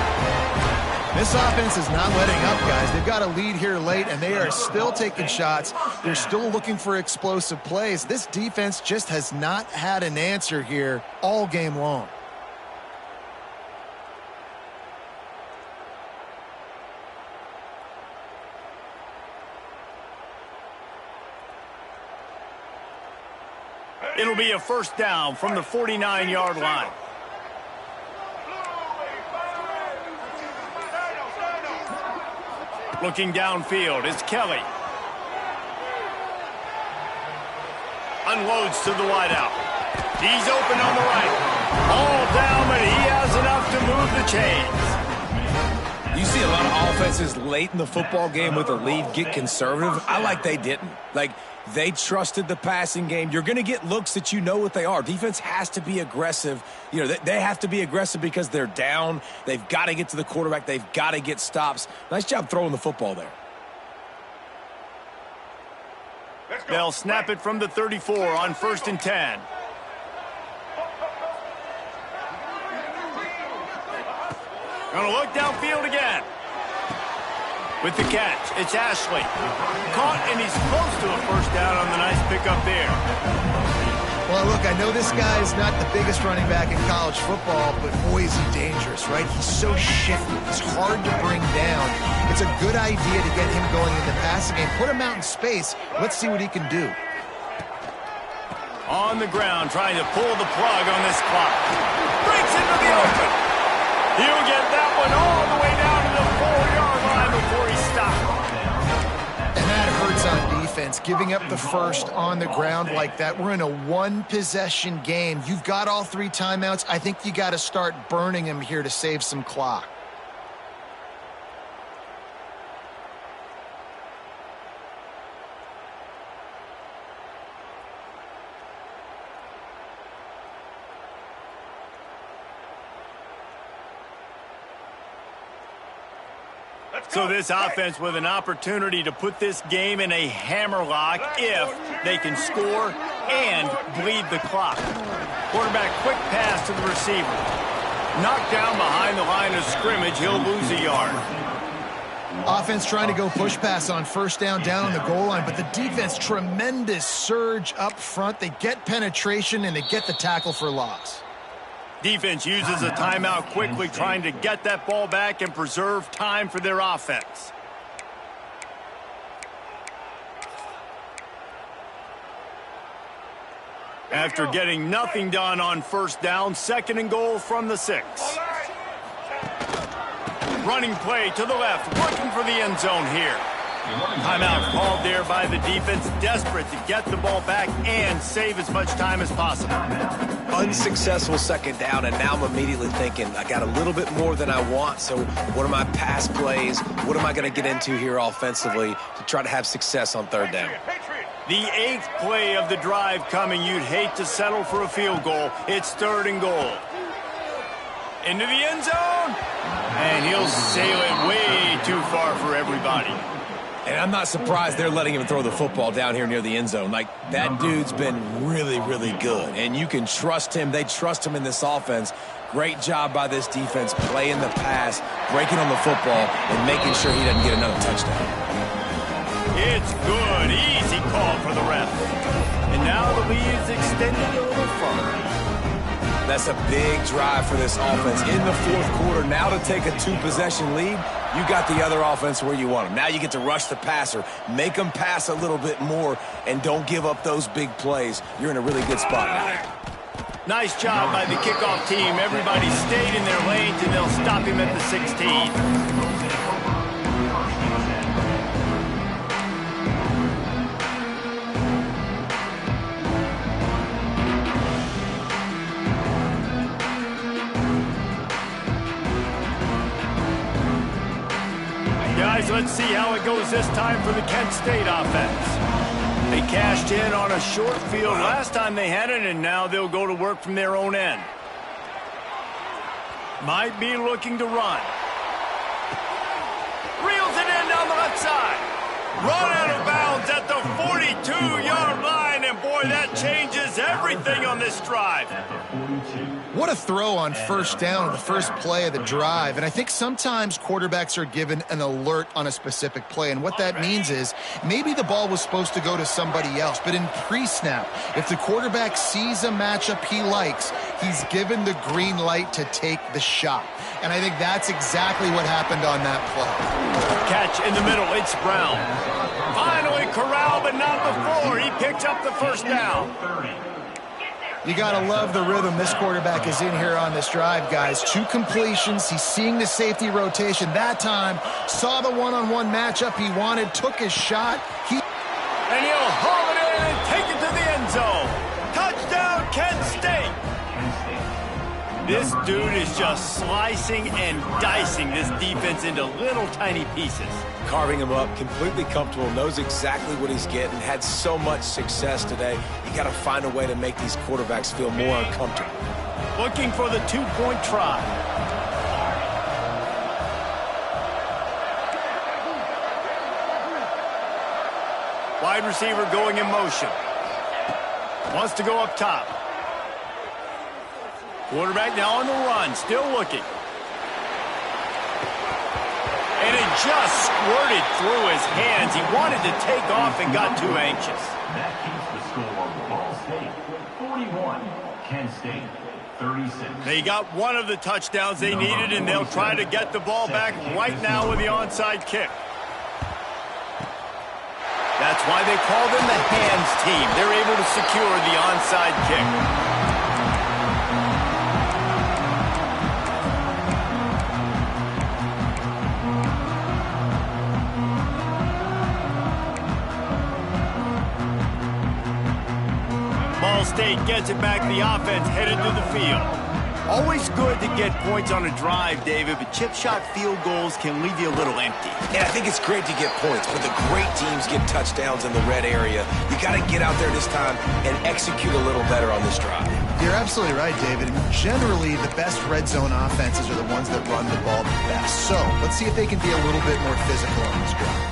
This offense is not letting up, guys. They've got a lead here late, and they are still taking shots. They're still looking for explosive plays. This defense just has not had an answer here all game long.
It'll be a 1st down from the 49-yard line. Looking downfield, it's Kelly. Unloads to the wideout. He's open on the right. All down, but he has enough to move the chains.
You see a lot of offenses late in the football game with a lead get conservative. I like they didn't. Like, they trusted the passing game. You're going to get looks that you know what they are. Defense has to be aggressive. You know, they have to be aggressive because they're down. They've got to get to the quarterback. They've got to get stops. Nice job throwing the football there.
They'll snap it from the 34 on 1st and 10. Gonna look downfield again. With the catch, it's Ashley. Caught, and he's close to a 1st down on the nice pickup there.
Well, look, I know this guy is not the biggest running back in college football, but boy, is he dangerous, right? He's so shifty. He's hard to bring down. It's a good idea to get him going in the passing game. Put him out in space. Let's see what he can do.
On the ground, trying to pull the plug on this clock. Breaks into the open. He'll get that one all the way down to the 4-yard line before he stops.
And that hurts on defense, giving up the first on the ground like that. We're in a one-possession game. You've got all 3 timeouts. I think you got to start burning them here to save some clock.
So this offense with an opportunity to put this game in a hammerlock if they can score and bleed the clock. Quarterback quick pass to the receiver. Knocked down behind the line of scrimmage, he'll lose a yard.
Offense trying to go push pass on first down on the goal line, but the defense, tremendous surge up front. They get penetration and they get the tackle for loss.
Defense uses a timeout quickly, trying to get that ball back and preserve time for their offense. After getting nothing done on first down, 2nd and goal from the 6. Running play to the left, looking for the end zone here. Timeout called there by the defense, desperate to get the ball back and save as much time as possible.
Unsuccessful 2nd down, and now I'm immediately thinking, I got a little bit more than I want, so what are my pass plays? What am I going to get into here offensively to try to have success on 3rd down?
The 8th play of the drive coming. You'd hate to settle for a field goal. It's 3rd and goal. Into the end zone, and he'll sail it way too far for everybody.
And I'm not surprised they're letting him throw the football down here near the end zone. Like, that dude's been really, really good. And you can trust him. They trust him in this offense. Great job by this defense playing the pass, breaking on the football, and making sure he doesn't get another touchdown.
It's good. Easy call for the ref. And now the lead's extended a little further.
That's a big drive for this offense in the 4th quarter. Now to take a 2-possession lead, you got the other offense where you want them. Now you get to rush the passer, make them pass a little bit more, and don't give up those big plays. You're in a really good spot now.
Nice job by the kickoff team. Everybody stayed in their lanes, and they'll stop him at the 16. Guys, let's see how it goes this time for the Kent State offense. They cashed in on a short field last time they had it, and now they'll go to work from their own end. Might be looking to run. Reels it in down the left side. Run out of bounds at the 42-yard line, and boy, that changes everything on this drive.
What a throw on first down on the first play of the drive. And I think sometimes quarterbacks are given an alert on a specific play. And what that means is maybe the ball was supposed to go to somebody else. But in pre-snap, if the quarterback sees a matchup he likes, he's given the green light to take the shot. And I think that's exactly what happened on that play.
Catch in the middle. It's Brown. Finally corralled, but not before. He picks up the first down.
You got to love the rhythm this quarterback is in here on this drive, guys. 2 completions. He's seeing the safety rotation. That time, saw the one-on-one matchup he wanted, took his shot.
And he'll haul it in and take it to the end zone. Touchdown, Kent State. This dude is just slicing and dicing this defense into little tiny pieces.
Carving him up, completely comfortable, knows exactly what he's getting, had so much success today. You got to find a way to make these quarterbacks feel more uncomfortable.
Looking for the 2-point try. Wide receiver going in motion. Wants to go up top. Quarterback now on the run, still looking. And it just squirted through his hands. He wanted to take off and got too anxious.
That keeps the score Ball State with 41. 31, Kent State, 36.
They got one of the touchdowns they needed, and they'll try to get the ball back right now with the onside kick. That's why they call them the hands team. They're able to secure the onside kick. Ball State gets it back. The offense headed to the field. Always good to get points on a drive, David, but chip shot field goals can leave you a little empty.
And I think it's great to get points, but the great teams get touchdowns in the red area. You got to get out there this time and execute a little better on this drive.
You're absolutely right, David. And generally, the best red zone offenses are the ones that run the ball the best. So let's see if they can be a little bit more physical on this drive.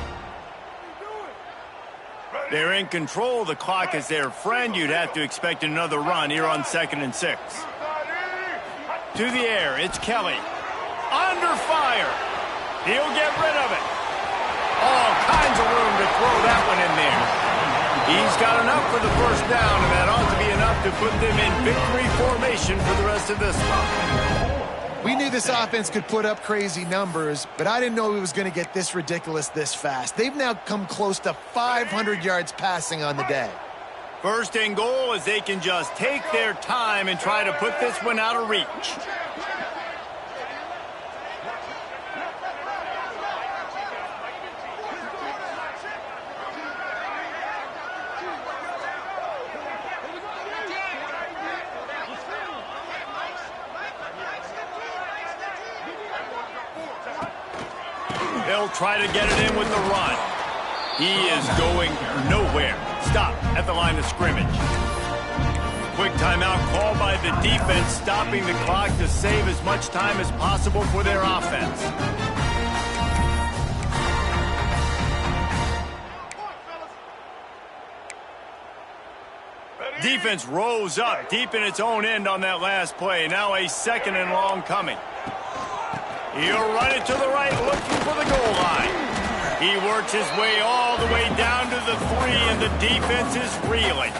They're in control. The clock is their friend. You'd have to expect another run here on 2nd and 6. To the air, it's Kelly. Under fire. He'll get rid of it. All kinds of room to throw that one in there. He's got enough for the first down, and that ought to be enough to put them in victory formation for the rest of this one.
We knew this offense could put up crazy numbers, but I didn't know it was going to get this ridiculous this fast. They've now come close to 500 yards passing on the day.
1st and goal, as they can just take their time and try to put this one out of reach. They'll try to get it in with the run. He is going nowhere. Stop at the line of scrimmage. Quick timeout called by the defense, stopping the clock to save as much time as possible for their offense. Defense rose up deep in its own end on that last play. Now a 2nd and long coming. He'll run it to the right, looking for the goal line. He works his way all the way down to the 3, and the defense is reeling.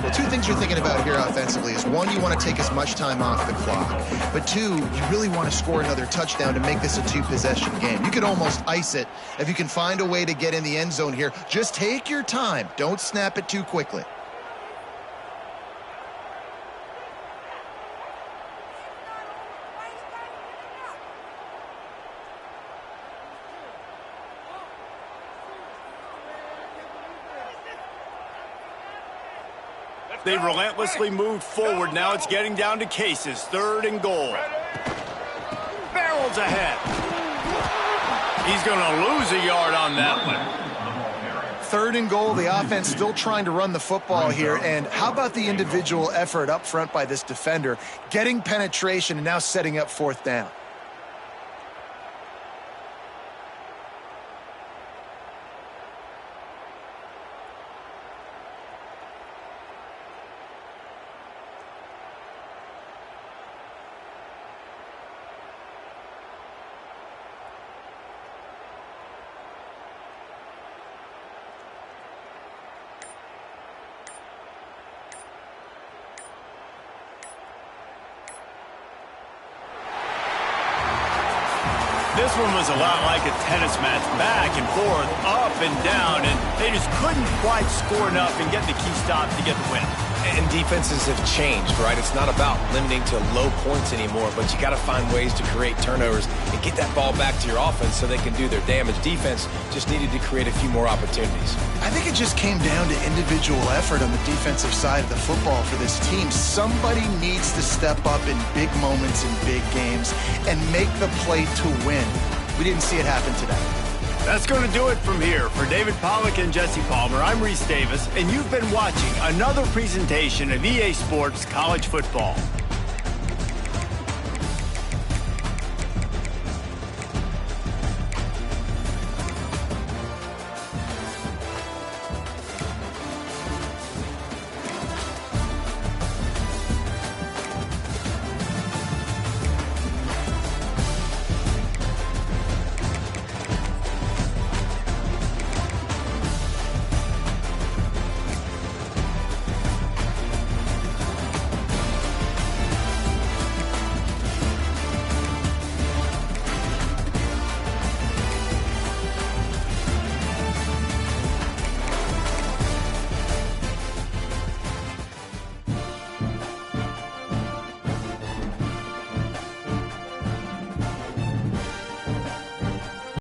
Well, 2 things you're thinking about here offensively is, 1, you want to take as much time off the clock. But 2, you really want to score another touchdown to make this a 2-possession game. You could almost ice it if you can find a way to get in the end zone here. Just take your time. Don't snap it too quickly.
They relentlessly moved forward. Now it's getting down to cases. 3rd and goal. Barrels ahead. He's going to lose a yard on that one.
3rd and goal. The offense still trying to run the football here. And how about the individual effort up front by this defender, getting penetration and now setting up 4th down?
This one was a lot like a tennis match, back and forth, up and down, and they just couldn't quite score enough and get the key stop to get the win.
And defenses have changed, right? It's not about limiting to low points anymore, but you got to find ways to create turnovers and get that ball back to your offense so they can do their damage. Defense just needed to create a few more opportunities.
I think it just came down to individual effort on the defensive side of the football for this team. Somebody needs to step up in big moments in big games and make the play to win. We didn't see it happen today.
That's going to do it from here. For David Pollack and Jesse Palmer, I'm Reese Davis, and you've been watching another presentation of EA Sports College Football.